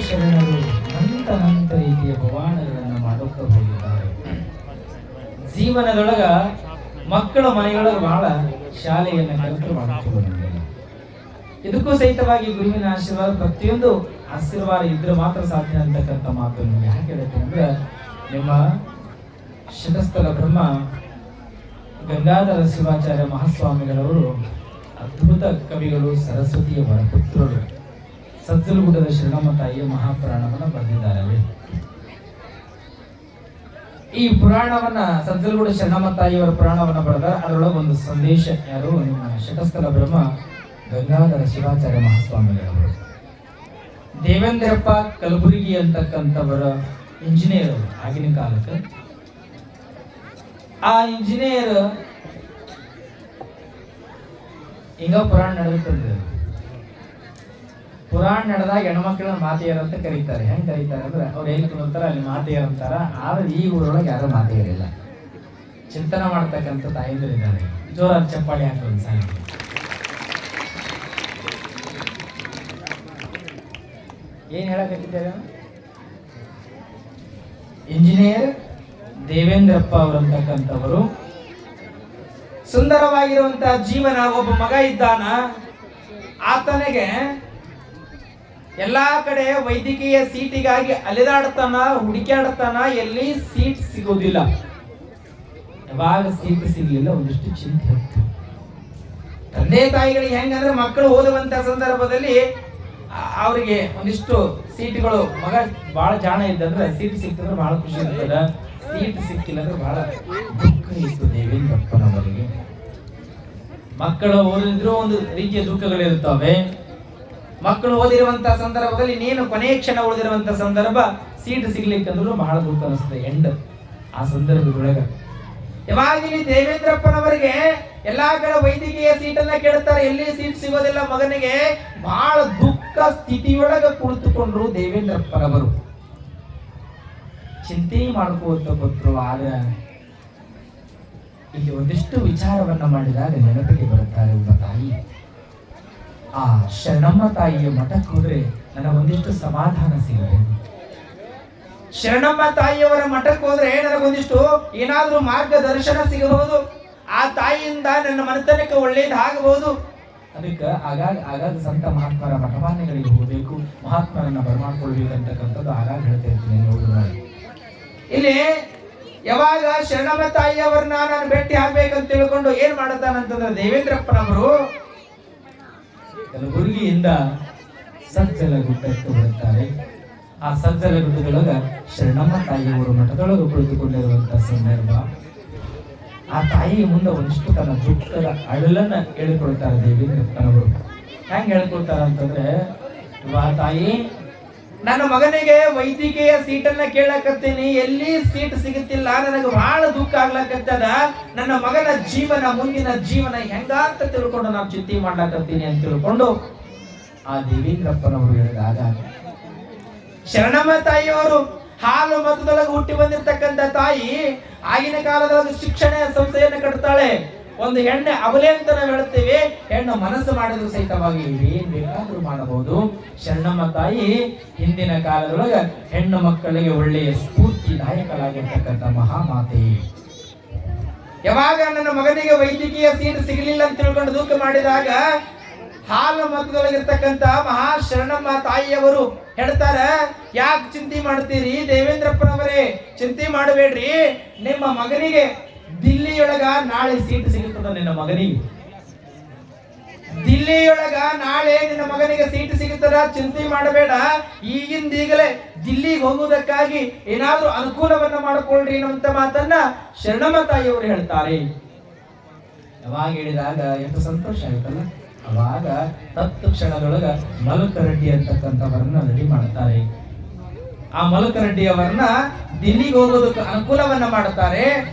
ಶರಣರು ನಂತ ರೀತಿಯ ಪವಾಡಗಳನ್ನು ಮಾಡುತ್ತಾ ಹೋಗಿದ್ದಾರೆ. ಜೀವನದೊಳಗ ಮಕ್ಕಳ ಮನೆಯೊಳಗ ಬಹಳ ಶಾಲೆಯನ್ನು ಕಲಿತು ಮಾಡುತ್ತಿದ್ದಾರೆ. ಇದಕ್ಕೂ ಸಹಿತವಾಗಿ ಗುರುವಿನ ಆಶೀರ್ವಾದ, ಪ್ರತಿಯೊಂದು ಆಶೀರ್ವಾದ ಇದ್ರೆ ಮಾತ್ರ ಸಾಧ್ಯ ಅಂತಕ್ಕಂಥ ಮಾತನ್ನು ಯಾಕೆ ಹೇಳುತ್ತೆ ಅಂದ್ರೆ, ನಿಮ್ಮ ಶತಸ್ಥಲ ಬ್ರಹ್ಮ ಗಂಗಾಧರ ಶಿವಾಚಾರ್ಯ ಮಹಾಸ್ವಾಮಿಗಳವರು ಅದ್ಭುತ ಕವಿಗಳು, ಸರಸ್ವತಿಯ ವರಪುತ್ರರು, ಸಜ್ಜಲಗುಡ್ಡದ ಶರಣಮ್ಮ ತಾಯಿಯ ಮಹಾಪುರಾಣವನ್ನು ಬರೆದಿದ್ದಾರೆ. ಈ ಪುರಾಣವನ್ನ ಸಜ್ಜಲಗುಡ್ಡ ಶರಣಮ್ಮ ತಾಯಿಯವರ ಪುರಾಣವನ್ನ ಬರೆದ ಅದರೊಳಗೆ ಒಂದು ಸಂದೇಶ, ಯಾರು ನಿಮ್ಮ ಶತಸ್ಥಲ ಬ್ರಹ್ಮ ಗಂಗಾಧರ ಶಿವಾಚಾರ್ಯ ಮಹಾಸ್ವಾಮಿಗಳವರು. ದೇವೇಂದ್ರಪ್ಪ ಕಲಬುರ್ಗಿ ಅಂತಕ್ಕಂಥವರ ಇಂಜಿನಿಯರ್ ಆಗಿನ ಕಾಲಕ್ಕೆ. ಆ ಇಂಜಿನಿಯರ್ ಹಿಂಗ ಪುರಾಣ ನಡೆಯುತ್ತದೆ. ಪುರಾಣ ನಡೆದಾಗ ಹೆಣ್ಮಕ್ಳನ್ನ ಮಾತೆಯರ್ ಅಂತ ಕರೀತಾರೆ. ಹೆಂಗ್ ಕರೀತಾರೆ ಅಂದ್ರೆ, ಅವ್ರು ಎಲ್ಲಿ ಕುಂತಾರ ಅಲ್ಲಿ ಮಾತೆಯರ್ ಅಂತಾರ. ಆದ್ರೆ ಈ ಊರೊಳಗೆ ಯಾರು ಮಾತೆಯರಿಲ್ಲ. ಚಿಂತನೆ ಮಾಡ್ತಕ್ಕಂಥ ತಾಯಿಂದ್ರು ಇದ್ದಾರೆ. ಜೋರಾದ ಚಪ್ಪಾಳಿ ಹಾಕೋದು ಸಾಯಿ. ಏನ್ ಹೇಳಕತ್ತಿದ್ದಾರೆ? ಇಂಜಿನಿಯರ್ ದೇವೇಂದ್ರಪ್ಪ ಅವರಂತಕ್ಕಂಥವರು ಸುಂದರವಾಗಿರುವಂತಹ ಜೀವನ. ಒಬ್ಬ ಮಗ ಇದ್ದಾನ, ಆತನಿಗೆ ಎಲ್ಲಾ ಕಡೆ ವೈದ್ಯಕೀಯ ಸೀಟಿಗಾಗಿ ಅಲೆದಾಡ್ತಾನ, ಹುಡುಕಾಡ್ತಾನ, ಎಲ್ಲಿ ಸೀಟ್ ಸಿಗೋದಿಲ್ಲ. ಯಾವಾಗ ಸೀಟ್ ಸಿಗ್ಲಿಲ್ಲ ಒಂದಿಷ್ಟು ಚಿಂತೆ ಇತ್ತು. ತಂದೆ ತಾಯಿಗಳಿಗೆ ಹೆಂಗಂದ್ರೆ, ಮಕ್ಕಳು ಓದುವಂತ ಸಂದರ್ಭದಲ್ಲಿ ಅವರಿಗೆ ಒಂದಿಷ್ಟು ಸೀಟ್ಗಳು, ಮಗ ಬಹಳ ಜಾಣ ಇದ್ದಂದ್ರೆ ಸೀಟ್ ಸಿಕ್ತಂದ್ರೆ ಬಹಳ ಖುಷಿ ಇರ್ತದ, ಸೀಟ್ ಸಿಕ್ಕಿಲ್ಲ ಅಂದ್ರೆ ಬಹಳ ದುಃಖ ಇತ್ತು ದೇವೇಂದ್ರಪ್ಪನವರಿಗೆ. ಮಕ್ಕಳು ಓದಿದ್ರು ಒಂದು ರೀತಿಯ ದುಃಖಗಳಿರುತ್ತವೆ. ಮಕ್ಕಳು ಓದಿರುವಂತಹ ಸಂದರ್ಭದಲ್ಲಿ ನೀನು ಕೊನೆಯ ಕ್ಷಣ ಉಳಿದಿರುವಂತಹ ಸಂದರ್ಭ, ಸೀಟ್ ಸಿಗ್ಲಿಕ್ಕಂದ್ರೂ ಬಹಳ ದುಃಖ ಅನಿಸ್ತದೆ. ಎಂಡ್ ಆ ಸಂದರ್ಭದೊಳಗ ಯಾವಾಗಿನ ದೇವೇಂದ್ರಪ್ಪನವರಿಗೆ ಎಲ್ಲಾ ಕಡೆ ವೈದ್ಯಕೀಯ ಸೀಟನ್ನ ಕೇಳ್ತಾರೆ, ಎಲ್ಲಿ ಸೀಟ್ ಸಿಗೋದಿಲ್ಲ ಮಗನಿಗೆ. ಬಹಳ ದುಃಖ ಸ್ಥಿತಿಯೊಳಗ ಕುಳಿತುಕೊಂಡ್ರು ದೇವೇಂದ್ರಪ್ಪನವರು. ಚಿಂತೆ ಮಾಡ್ಕೋತ ಗೊತ್ತರು. ಆದ್ರೆ ಇಲ್ಲಿ ಒಂದಿಷ್ಟು ವಿಚಾರವನ್ನ ಮಾಡಿದಾಗ ನೆನಪಿಗೆ ಬರುತ್ತಾರೆ ಒಬ್ಬ ತಾಯಿ. ಆ ಶರಣಮ್ಮ ತಾಯಿಯ ಮಠಕ್ಕೆ ಹೋದ್ರೆ ನನಗೊಂದಿಷ್ಟು ಸಮಾಧಾನ ಸಿಗಬಹುದು. ಶರಣಮ್ಮ ತಾಯಿಯವರ ಮಠಕ್ಕೆ ಹೋದ್ರೆ ನನಗೊಂದಿಷ್ಟು ಏನಾದ್ರೂ ಮಾರ್ಗದರ್ಶನ ಸಿಗಬಹುದು. ಆ ತಾಯಿಯಿಂದ ನನ್ನ ಮನೆತನಕ್ಕೆ ಒಳ್ಳೇದಾಗಬಹುದು. ಅದಕ್ಕೆ ಆಗಾಗ ಸಂತ ಮಹಾತ್ಮರ ಮಠಮಾನ್ಯಗಳಿಗೆ ಹೋಗ್ಬೇಕು, ಮಹಾತ್ಮರನ್ನ ಬರಮಾಡ್ಕೊಳ್ಬೇಕು ಅಂತಕ್ಕಂಥದ್ದು ಆಗಾಗ ಹೇಳ್ತಾ ಇರ್ತೀನಿ. ನೋಡಿದ್ರೆ ಇಲ್ಲಿ ಯಾವಾಗ ಶರಣಮ್ಮ ತಾಯಿಯವರನ್ನ ನಾನು ಭೇಟಿ ಆಗ್ಬೇಕಂತ ತಿಳ್ಕೊಂಡು ಏನ್ ಮಾಡತಾನಂತಂದ್ರೆ, ದೇವೇಂದ್ರಪ್ಪನವರು ಕಲಬುರಗಿಯಿಂದ ಸಜ್ಜಲಗುಡ್ಡಕ್ಕೆ ಬರುತ್ತಾರೆ. ಆ ಸಜ್ಜಲಗುಡ್ಡದೊಳಗ ಶರಣಮ್ಮ ತಾಯಿಯವರು ಮಠದೊಳಗೆ ಕುಳಿತುಕೊಂಡಿರುವಂತಹ ಸಂದರ್ಭ. ಆ ತಾಯಿಯ ಮುಂದೆ ಒಂದಿಷ್ಟು ತನ್ನ ದುಃಖದ ಅಳಲನ್ನ ಹೇಳಿಕೊಳ್ತಾರೆ ದೇವೇಂದ್ರಪ್ಪನವರು. ಹೆಂಗ್ ಹೇಳ್ಕೊಳ್ತಾರ ಅಂತಂದ್ರೆ, ತಾಯಿ, ನನ್ನ ಮಗನಿಗೆ ವೈದ್ಯಕೀಯ ಸೀಟನ್ನ ಕೇಳಕತ್ತೀನಿ, ಎಲ್ಲಿ ಸೀಟ್ ಸಿಗುತ್ತಿಲ್ಲ, ನನಗೆ ಬಹಳ ದುಃಖ ಆಗ್ಲಕತ್ತದ. ನನ್ನ ಮಗನ ಜೀವನ, ಮುಂದಿನ ಜೀವನ ಹೆಂಗಂತ ತಿಳ್ಕೊಂಡು ನಾವು ಚಿಂತೆ ಮಾಡ್ಲಕತ್ತೀನಿ ಅಂತ ತಿಳ್ಕೊಂಡು ಆ ದೇವೇಂದ್ರಪ್ಪನವರು ಹೇಳಿದಾಗ, ಶರಣಮ್ಮ ತಾಯಿಯವರು ಹಾಲು ಮತದೊಳಗೆ ಹುಟ್ಟಿ ಬಂದಿರತಕ್ಕಂಥ ತಾಯಿ ಆಗಿನ ಕಾಲದೊಳಗೆ ಶಿಕ್ಷಣ ಸಂಸ್ಥೆಯನ್ನು ಕಟ್ತಾಳೆ. ಒಂದು ಹೆಣ್ಣೆ ಅವಲೆ ಅಂತ ನಾವು ಹೇಳ್ತೇವೆ. ಹೆಣ್ಣು ಮನಸ್ಸು ಮಾಡಿದ್ರು ಸಹಿತವಾಗಿ ಏನ್ ಬೇಕಾದ್ರೂ ಮಾಡಬಹುದು. ಶರಣಮ್ಮ ತಾಯಿ ಹಿಂದಿನ ಕಾಲದೊಳಗ ಹೆಣ್ಣು ಮಕ್ಕಳಿಗೆ ಒಳ್ಳೆಯ ಸ್ಫೂರ್ತಿದಾಯಕರಾಗಿರ್ತಕ್ಕಂಥ ಮಹಾಮಾತೆ. ಯಾವಾಗ ನನ್ನ ಮಗನಿಗೆ ವೈದ್ಯಕೀಯ ಸೀಟ್ ಸಿಗಲಿಲ್ಲ ಅಂತ ತಿಳ್ಕೊಂಡು ದುಃಖ ಮಾಡಿದಾಗ ಹಾಲು ಮತದೊಳಗಿರ್ತಕ್ಕಂಥ ಮಹಾ ಶರಣಮ್ಮ ತಾಯಿಯವರು ಹೇಳ್ತಾರ, ಯಾಕೆ ಚಿಂತೆ ಮಾಡ್ತೀರಿ ದೇವೇಂದ್ರಪ್ಪನವರೇ, ಚಿಂತೆ ಮಾಡಬೇಡ್ರಿ. ನಿಮ್ಮ ಮಗನಿಗೆ ದಿಲ್ಲಿಯೊಳಗ ನಾಳೆ ಸೀಟ್ ಸಿಗುತ್ತದ. ನಿನ್ನ ಮಗನಿಗೆ ದಿಲ್ಲಿಯೊಳಗ ನಾಳೆ ನಿನ್ನ ಮಗನಿಗೆ ಸೀಟ್ ಸಿಗುತ್ತದ, ಚಿಂತೆ ಮಾಡಬೇಡ. ಈಗಿಂದೀಗಲೇ ದಿಲ್ಲಿಗೆ ಹೋಗುವುದಕ್ಕಾಗಿ ಏನಾದ್ರೂ ಅನುಕೂಲವನ್ನ ಮಾಡಿಕೊಳ್ಳ್ರಿ ಅನ್ನುವಂತ ಮಾತನ್ನ ಶರಣಮ್ಮ ತಾಯಿಯವರು ಹೇಳ್ತಾರೆ. ಯಾವಾಗ ಹೇಳಿದಾಗ ಎಷ್ಟು ಸಂತೋಷ ಆಯ್ತಲ್ಲ. ಅವಾಗ ತತ್ಕ್ಷಣದೊಳಗ ಮಲಕರೆಡ್ಡಿ ಅಂತಕ್ಕಂಥವರನ್ನ ರೆಡಿ ಮಾಡ್ತಾರೆ. ಆ ಮಲಕರೆಡ್ಡಿಯವರನ್ನ ದಿಲ್ಲಿಗೆ ಹೋಗೋದಕ್ಕೆ ಅನುಕೂಲವನ್ನ ಮಾಡುತ್ತಾರೆ.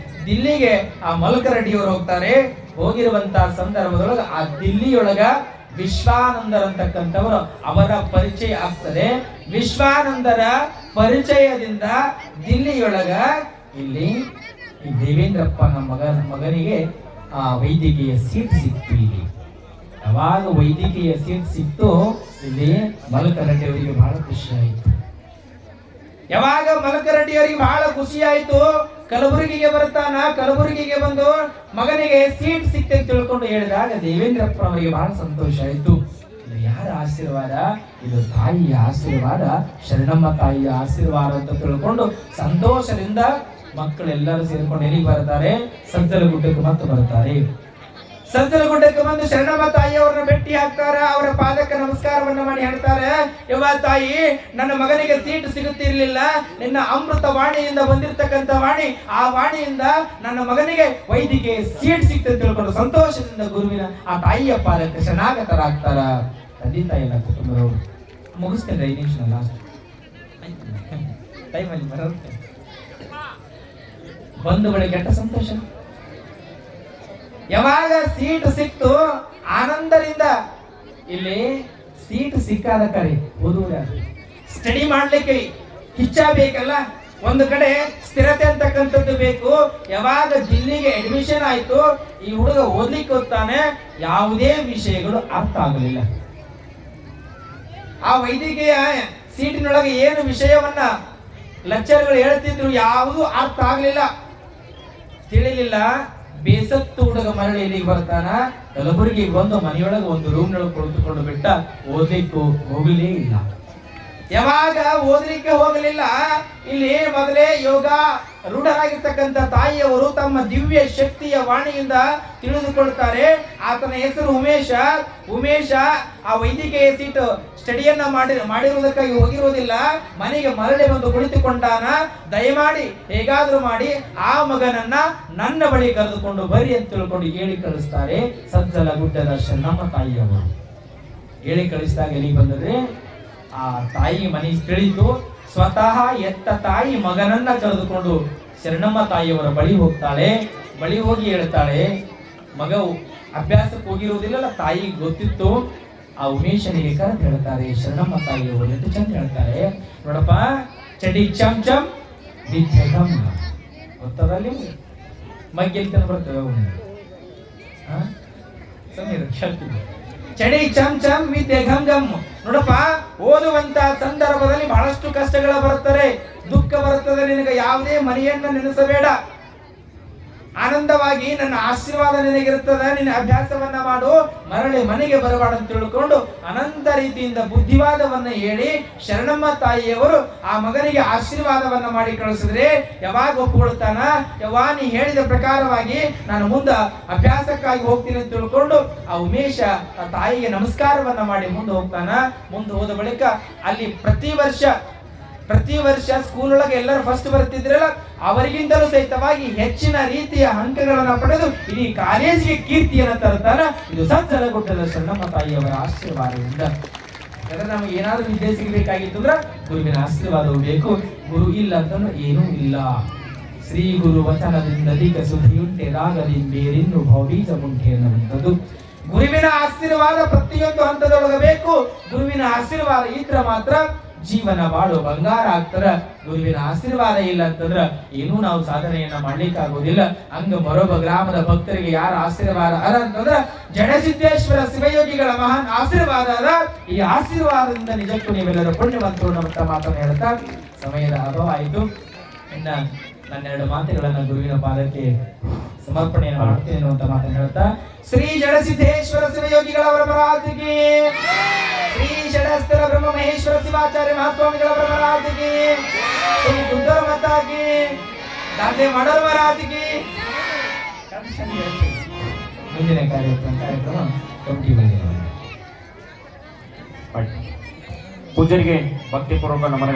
ದಿಲ್ಲಿಗೆ ಆ ಮಲಕರೆಡ್ಡಿಯವರು ಹೋಗ್ತಾರೆ. ಹೋಗಿರುವಂತಹ ಸಂದರ್ಭದೊಳಗ ಆ ದಿಲ್ಲಿಯೊಳಗ ವಿಶ್ವಾನಂದರಂತಕ್ಕಂಥವರು ಅವರ ಪರಿಚಯ ಆಗ್ತದೆ. ವಿಶ್ವಾನಂದರ ಪರಿಚಯದಿಂದ ದಿಲ್ಲಿಯೊಳಗ ಇಲ್ಲಿ ದೇವೇಂದ್ರಪ್ಪನ ಮಗನಿಗೆ ಆ ವೈದ್ಯಕೀಯ ಸೀಟ್ ಸಿಕ್ತು. ಇಲ್ಲಿ ಯಾವಾಗ ವೈದ್ಯಕೀಯ ಸೀಟ್ ಸಿಕ್ತು, ಇಲ್ಲಿ ಮಲಕರೆಡ್ಡಿ ಅವರಿಗೆ ಬಹಳ ಖುಷಿ ಆಯಿತು. ಯಾವಾಗ ಮಲಕರೆಡ್ಡಿಯವರಿಗೆ ಬಹಳ ಖುಷಿ ಆಯ್ತು, ಕಲಬುರಗಿಗೆ ಬರ್ತಾನ. ಕಲಬುರಗಿಗೆ ಬಂದು ಮಗನಿಗೆ ಸೀಟ್ ಸಿಕ್ತೆ ತಿಳ್ಕೊಂಡು ಹೇಳಿದಾಗ ದೇವೇಂದ್ರಪ್ಪನವರಿಗೆ ಬಹಳ ಸಂತೋಷ ಆಯ್ತು. ಇದು ಯಾರ ಆಶೀರ್ವಾದ? ಇದು ತಾಯಿಯ ಆಶೀರ್ವಾದ, ಶರಣಮ್ಮ ತಾಯಿಯ ಆಶೀರ್ವಾದ ಅಂತ ತಿಳ್ಕೊಂಡು ಸಂತೋಷದಿಂದ ಮಕ್ಕಳೆಲ್ಲರೂ ಸೇರ್ಕೊಂಡು ಎಲ್ಲಿಗೆ ಬರ್ತಾರೆ? ಸಜ್ಜಲಗುಡ್ಡಕ್ಕೆ ಮತ್ತೆ ಬರ್ತಾರೆ. ಸಜ್ಜಲಗುಡ್ಡಕ್ಕೆ ಬಂದು ಶರಣಮ್ಮ ತಾಯಿಯವರನ್ನ ಭೇಟಿ ಆಗ್ತಾರ. ಅವರ ಪಾದಕ್ಕೆ ನಮಸ್ಕಾರವನ್ನ ಮಾಡಿ ಹೇಳ್ತಾರೆ, ಯವ್ವ ತಾಯಿ, ನನ್ನ ಮಗನಿಗೆ ಸೀಟ್ ಸಿಗುತ್ತಿರ್ಲಿಲ್ಲ, ನಿನ್ನ ಅಮೃತ ವಾಣಿಯಿಂದ ಬಂದಿರತಕ್ಕಂತ ವಾಣಿ, ಆ ವಾಣಿಯಿಂದ ನನ್ನ ಮಗನಿಗೆ ವೈದ್ಯಕೀಯ ಸೀಟ್ ಸಿಕ್ತ ತಿಳ್ಕೊಂಡು ಸಂತೋಷದಿಂದ ಗುರುವಿನ ಆ ತಾಯಿಯ ಪಾದಕ್ಕೆ ಶರಣಾಗತರಾಗ್ತಾರ. ತಂದೆ ತಾಯಿ ಎಲ್ಲ ಕುಟುಂಬದವರು. ಮುಗಿಸ್ತೇನೆ 5 ನಿಮಿಷ ಲಾಸ್ಟ್ ಟೈಮಲ್ಲಿ ಬರುತ್ತೆ. ಬಂಧುಗಳಿಗೆ ಕೆಟ್ಟ ಸಂತೋಷ. ಯಾವಾಗ ಸೀಟ್ ಸಿಕ್ತು ಆನಂದದಿಂದ, ಇಲ್ಲಿ ಸೀಟ್ ಸಿಕ್ಕಾದ ಕರೆ ಓದುವ ಸ್ಟಡಿ ಮಾಡ್ಲಿಕ್ಕೆ ಕಿಚ್ಚ ಬೇಕಲ್ಲ, ಒಂದು ಕಡೆ ಸ್ಥಿರತೆ ಅಂತಕ್ಕಂಥದ್ದು ಬೇಕು. ಯಾವಾಗ ದಿಲ್ಲಿಗೆ ಅಡ್ಮಿಷನ್ ಆಯ್ತು, ಈ ಹುಡುಗ ಓದ್ಲಿಕ್ಕೆ ಹೋಗ್ತಾನೆ, ಯಾವುದೇ ವಿಷಯಗಳು ಅರ್ಥ ಆಗಲಿಲ್ಲ. ಆ ವೈದ್ಯಕೀಯ ಸೀಟಿನೊಳಗೆ ಏನು ವಿಷಯವನ್ನ ಲೆಕ್ಚರ್ಗಳು ಹೇಳ್ತಿದ್ರು ಯಾವುದೂ ಅರ್ಥ ಆಗ್ಲಿಲ್ಲ, ತಿಳಿಲಿಲ್ಲ. ಬೇಸತ್ತು ಹುಡುಗ ಮರಳಿ ಇಲ್ಲಿಗೆ ಬರ್ತಾನ. ಕಲಬುರಗಿಗೆ ಬಂದು ಮನೆಯೊಳಗೆ ಒಂದು ರೂಮ್ನೊಳಗೆ ಕುಳಿತುಕೊಂಡು ಬಿಟ್ಟ, ಓದ್ಲಿಕ್ಕೂ ಹೋಗಲೇ ಇಲ್ಲ. ಯಾವಾಗ ಓದಲಿಕ್ಕೆ ಹೋಗಲಿಲ್ಲ, ಇಲ್ಲಿ ಮೊದಲೇ ಯೋಗ ರೂಢರಾಗಿರ್ತಕ್ಕಂಥ ತಾಯಿಯವರು ತಮ್ಮ ದಿವ್ಯ ಶಕ್ತಿಯ ವಾಣಿಯಿಂದ ತಿಳಿದುಕೊಳ್ತಾರೆ. ಆತನ ಹೆಸರು ಉಮೇಶ. ಉಮೇಶ ಆ ವೈದ್ಯಕೀಯ ಸೀಟ್ ಸ್ಟಡಿಯನ್ನ ಮಾಡಿರುವುದಕ್ಕಾಗಿ ಹೋಗಿರುವುದಿಲ್ಲ, ಮನೆಗೆ ಮರಳಿ ಬಂದು ಕುಳಿತುಕೊಂಡಾನ. ದಯಮಾಡಿ ಹೇಗಾದ್ರೂ ಮಾಡಿ ಆ ಮಗನನ್ನ ನನ್ನ ಬಳಿ ಕರೆದುಕೊಂಡು ಬರ್ರಿ ಅಂತ ತಿಳ್ಕೊಂಡು ಹೇಳಿ ಕಳಿಸ್ತಾರೆ. ಸಜ್ಜಲಗುಡ್ಡದ ಶರಣಮ್ಮ ತಾಯಿಯವರು ಹೇಳಿ ಕಳಿಸಿದಾಗ ಎಲ್ಲಿ ಬಂದರೆ ಆ ತಾಯಿ ಮನೆ ತಿಳಿದು ಸ್ವತಃ ಎತ್ತ ತಾಯಿ ಮಗನನ್ನ ಕರೆದುಕೊಂಡು ಶರಣಮ್ಮ ತಾಯಿಯವರ ಬಳಿ ಹೋಗ್ತಾಳೆ. ಬಳಿ ಹೋಗಿ ಹೇಳ್ತಾಳೆ, ಮಗ ಅಭ್ಯಾಸಕ್ಕೆ ಹೋಗಿರುವುದಿಲ್ಲ, ತಾಯಿಗೆ ಗೊತ್ತಿತ್ತು. ಆ ಉಮೇಶನಿಗೆ ಕರೆದು ಹೇಳ್ತಾರೆ ಶರಣಮ್ಮ ತಾಯಿಯವರು ಎಷ್ಟು ಚಂದ ಹೇಳ್ತಾರೆ ನೋಡಪ್ಪ, ಚಡಿ ಚಮ್ ಚಮ್ ಬಿದ್ದಂ ಗೊತ್ತದಲ್ಲಿ ಮಗ್ಗೆಲ್ತನ ಬರ್ತವೆ ಕೇಳ್ತಿದ್ದೆ. ಚಡಿ ಚಮ್ ಚಮ್ ವಿದ್ಯೆ ಘಮ್ ಘಮ್. ನೋಡಪ್ಪ, ಓದುವಂತ ಸಂದರ್ಭದಲ್ಲಿ ಬಹಳಷ್ಟು ಕಷ್ಟಗಳ ಬರುತ್ತದೆ, ದುಃಖ ಬರುತ್ತದೆ. ನಿನಗೆ ಯಾವುದೇ ಮನೆಯನ್ನ ನೆನೆಸಬೇಡ, ಆನಂದವಾಗಿ ನನ್ನ ಆಶೀರ್ವಾದ ನಿನಗಿರುತ್ತದೆ, ನಿನ್ನ ಅಭ್ಯಾಸವನ್ನ ಮಾಡು, ಮರಳಿ ಮನೆಗೆ ಬರಬಾರ್ದು ಅಂತ ತಿಳ್ಕೊಂಡು ಅನಂತ ರೀತಿಯಿಂದ ಬುದ್ಧಿವಾದವನ್ನ ಹೇಳಿ ಶರಣಮ್ಮ ತಾಯಿಯವರು ಆ ಮಗನಿಗೆ ಆಶೀರ್ವಾದವನ್ನ ಮಾಡಿ ಕಳಿಸಿದ್ರೆ ಯಾವಾಗ ಒಪ್ಪಿಕೊಳ್ತಾನ, ಯವ್ವ ನೀ ಹೇಳಿದ ಪ್ರಕಾರವಾಗಿ ನಾನು ಮುಂದೆ ಅಭ್ಯಾಸಕ್ಕಾಗಿ ಹೋಗ್ತೀನಿ ಅಂತ ತಿಳ್ಕೊಂಡು ಆ ಉಮೇಶ ಆ ತಾಯಿಗೆ ನಮಸ್ಕಾರವನ್ನ ಮಾಡಿ ಮುಂದೆ ಹೋಗ್ತಾನ. ಮುಂದೆ ಹೋದ ಬಳಿಕ ಅಲ್ಲಿ ಪ್ರತಿ ವರ್ಷ ಸ್ಕೂಲ್ ಒಳಗೆ ಎಲ್ಲರೂ ಫಸ್ಟ್ ಬರ್ತಿದ್ರಲ್ಲ, ಅವರಿಗಿಂತಲೂ ಸಹಿತವಾಗಿ ಹೆಚ್ಚಿನ ರೀತಿಯ ಅಂಕಗಳನ್ನು ಪಡೆದು ಇಡೀ ಕಾಲೇಜಿಗೆ ಕೀರ್ತಿಯನ್ನು ತರ್ತಾರ. ಇದು ಸಜ್ಜಲಗುಡ್ಡದ ಶರಣಮ್ಮ ತಾಯಿಯವರ ಆಶೀರ್ವಾದದಿಂದ. ನಮಗೆ ಏನಾದ್ರೂ ವಿದ್ಯೆ ಸಿಗಬೇಕಾಗಿತ್ತು ಅಂದ್ರೆ ಗುರುವಿನ ಆಶೀರ್ವಾದವು ಬೇಕು. ಗುರು ಇಲ್ಲ ಅಂತಂದ್ರೆ ಏನೂ ಇಲ್ಲ. ಶ್ರೀ ಗುರು ವಚನದಿಂದ ಅಧಿಕ ಸುದ್ದಿಯುಂಟೆ ರಾಗದಿಂಬೇರಿನ್ನು ಭವಬೀಜ ಮುಂಟೆ ಅನ್ನುವಂಥದ್ದು. ಗುರುವಿನ ಆಶೀರ್ವಾದ ಪ್ರತಿಯೊಂದು ಹಂತದೊಳಗೆ ಬೇಕು. ಗುರುವಿನ ಆಶೀರ್ವಾದ ಇದ್ರೆ ಮಾತ್ರ ಜೀವನ ಬಾಳು ಬಂಗಾರ ಆಗ್ತಾರ. ಗುರುವಿನ ಆಶೀರ್ವಾದ ಇಲ್ಲ ಅಂತಂದ್ರ ಏನೂ ನಾವು ಸಾಧನೆಯನ್ನ ಮಾಡ್ಲಿಕ್ಕೆ ಆಗೋದಿಲ್ಲ. ಹಂಗ ಮರೊಬ್ಬ ಗ್ರಾಮದ ಭಕ್ತರಿಗೆ ಯಾರ ಆಶೀರ್ವಾದ ಅದ ಅಂತಂದ್ರ ಜಡಸಿದ್ದೇಶ್ವರ ಶಿವಯೋಗಿಗಳ ಮಹಾನ್ ಆಶೀರ್ವಾದ ಅದ. ಈ ಆಶೀರ್ವಾದದಿಂದ ನಿಜಕ್ಕೂ ನೀವೆಲ್ಲರೂ ಪುಣ್ಯವಂತರು ನಮ್ಮ ಮಾತನ್ನು ಹೇಳ್ತಾ ಸಮಯದ ಅಭಾವ ಆಯಿತು. ಇನ್ನ ನನ್ನೆರಡು ಮಾತುಗಳನ್ನ ಗುರುವಿನ ಪಾದಕ್ಕೆ ಸಮರ್ಪಣೆಯನ್ನು ಮಾಡ್ತೇನೆ ಅನ್ನುವಂತ ಮಾತನ್ನು ಹೇಳ್ತಾ ಶ್ರೀ ಜಡಸಿದ್ದೇಶ್ವರ ಶಿವಯೋಗಿಗಳವರ ಮಹಾರಾಜಿಗೆ, ಶ್ರೀ ಷಡಸ್ಥಲ ಬ್ರಹ್ಮ ಮಹೇಶ್ವರ ಶಿವಾಚಾರ್ಯ ಮಹಾಸ್ವಾಮಿಗಳವರ ಮಹಾರಾಜಿಗೆ, ಶ್ರೀ ಗುದ್ದರ ಮತಾಗಿ ದಾದೆ ಮಾಡರ ಮಹಾರಾಜಿಗೆ. ಮುಂದಿನ ಕಾರ್ಯಕ್ರಮ ಕಮಿಟಿ ಪೂಜರಿಗೆ ಭಕ್ತಿಪೂರ್ವಕ ನಮನ.